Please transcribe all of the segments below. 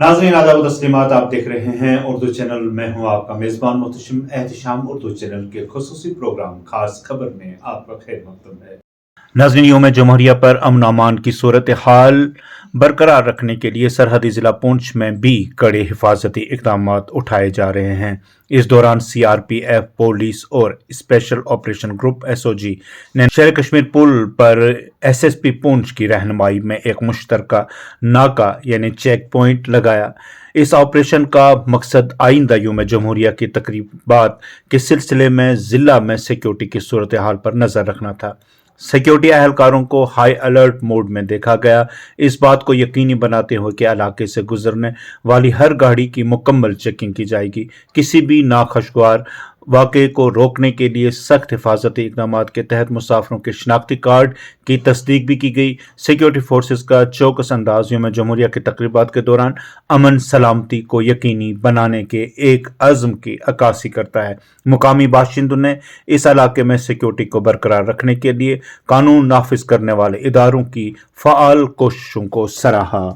नाज़रीन आदाब तस्लीमात, आप देख रहे हैं उर्दू चैनल। मैं हूं आपका मेज़बान मोहतशिम एहतिशाम। उर्दू चैनल के खुसूसी प्रोग्राम खास खबर में आपका खैर मकदम है। नाज़रीन, यौम जमहूरिया पर अमन अमान की सूरत हाल बरकरार रखने के लिए सरहदी जिला पुंछ में भी कड़े हिफाजती इकदाम उठाए जा रहे हैं। इस दौरान CRPF, पुलिस और स्पेशल ऑपरेशन ग्रुप SOG ने शेर कश्मीर पुल पर SSP पुंछ की रहनुमाई में एक मुश्तरका नाका यानी चेक पॉइंट लगाया। इस ऑपरेशन का मकसद आइंदा यौम जमहूरिया की तकरीबात के सिलसिले में जिला में सिक्योरिटी की सूरत हाल पर नजर रखना था। सिक्योरिटी एहलकारों को हाई अलर्ट मोड में देखा गया। इस बात को यकीनी बनाते हुए कि इलाके से गुजरने वाली हर गाड़ी की मुकम्मल चेकिंग की जाएगी। किसी भी नाखुशगवार वाक़े को रोकने के लिए सख्त हिफाजती इकदाम के तहत मुसाफिरों के शनाख्ती कार्ड की तस्दीक भी की गई। सिक्योरिटी फोर्सेज का चौकस अंदाज यौम जमहूरिया की तकरीबात के दौरान अमन सलामती को यकीनी बनाने के एक अज़्म की अक्कासी करता है। मुकामी बाशिंदों ने इस इलाके में सिक्योरिटी को बरकरार रखने के लिए कानून नाफिज करने वाले इदारों की फ़आल कोशिशों को सराहा।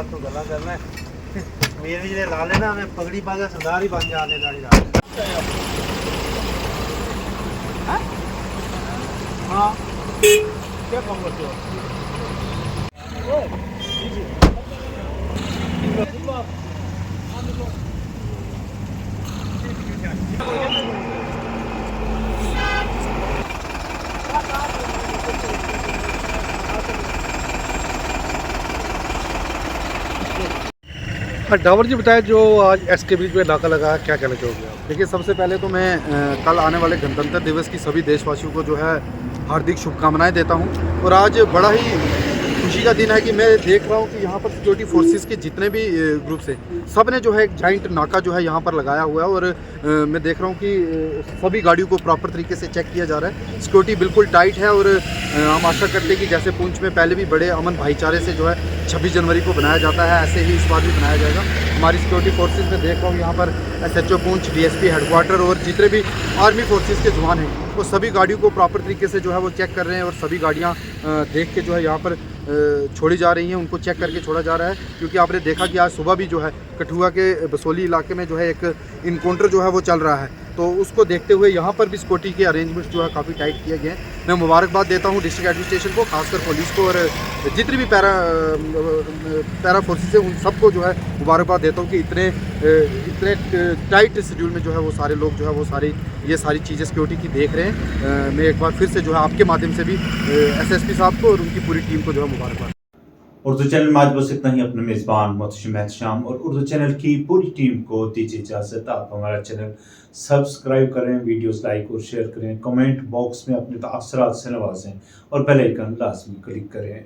तो गला करना है मेरे लिए ला लेना, मैं पगड़ी बांधा सरदार ही बन जाने दाढ़ी। हाँ क्या काम करते हो? हाँ, डावर जी बताया जो आज SK ब्रिज पे नाका लगा, क्या कहना चाहोगे आप? देखिए, सबसे पहले तो मैं कल आने वाले गणतंत्र दिवस की सभी देशवासियों को जो है हार्दिक शुभकामनाएं देता हूं। और आज बड़ा ही खुशी का दिन है कि मैं देख रहा हूं कि यहाँ पर सिक्योरिटी फोर्सेस के जितने भी ग्रुप्स हैं, सब ने जो है एक जॉइंट नाका जो है यहाँ पर लगाया हुआ है। और मैं देख रहा हूँ कि सभी गाड़ियों को प्रॉपर तरीके से चेक किया जा रहा है। सिक्योरिटी बिल्कुल टाइट है और हम आशा करते हैं कि जैसे पुंछ में पहले भी बड़े अमन भाईचारे से जो है 26 जनवरी को बनाया जाता है, ऐसे ही इस बार भी बनाया जाएगा। हमारी सिक्योरिटी फोर्सेज में देख रहा हूँ यहाँ पर SHO पुंछ, DSP हेडक्वार्टर और जितने भी आर्मी फोर्सेज के जवान हैं वो सभी गाड़ियों को प्रॉपर तरीके से जो है वो चेक कर रहे हैं। और सभी गाड़ियाँ देख के जो है यहाँ पर छोड़ी जा रही हैं, उनको चेक करके छोड़ा जा रहा है। क्योंकि आपने देखा कि आज सुबह भी जो है कठुआ के बसोली इलाके में जो है एक इनकाउंटर जो है वो चल रहा है, तो उसको देखते हुए यहाँ पर भी सिक्योरिटी के अरेंजमेंट्स जो है काफ़ी टाइट किए गए हैं। मैं मुबारकबाद देता हूँ डिस्ट्रिक्ट एडमिनिस्ट्रेशन को, खासकर पुलिस को और जितनी भी पैरा फोर्सेस है उन सबको जो है मुबारकबाद देता हूँ कि इतने टाइट शेड्यूल में जो है वो सारे लोग जो है वो ये सारी चीज़ें सिक्योरिटी की देख रहे हैं। मैं एक बार फिर से जो है आपके माध्यम से भी SSP साहब को और उनकी पूरी टीम को जो है मुबारकबाद। उर्दू चैनल में आज बस इतना ही। अपने मेज़बान मोहतशिम एहतिशाम और उर्दू चैनल की पूरी टीम को दीजिए इजाज़त। आप हमारा चैनल सब्सक्राइब करें, वीडियोस लाइक और शेयर करें, कमेंट बॉक्स में अपने तासरात से नवाजें और बेल आइकन लाजमी क्लिक करें।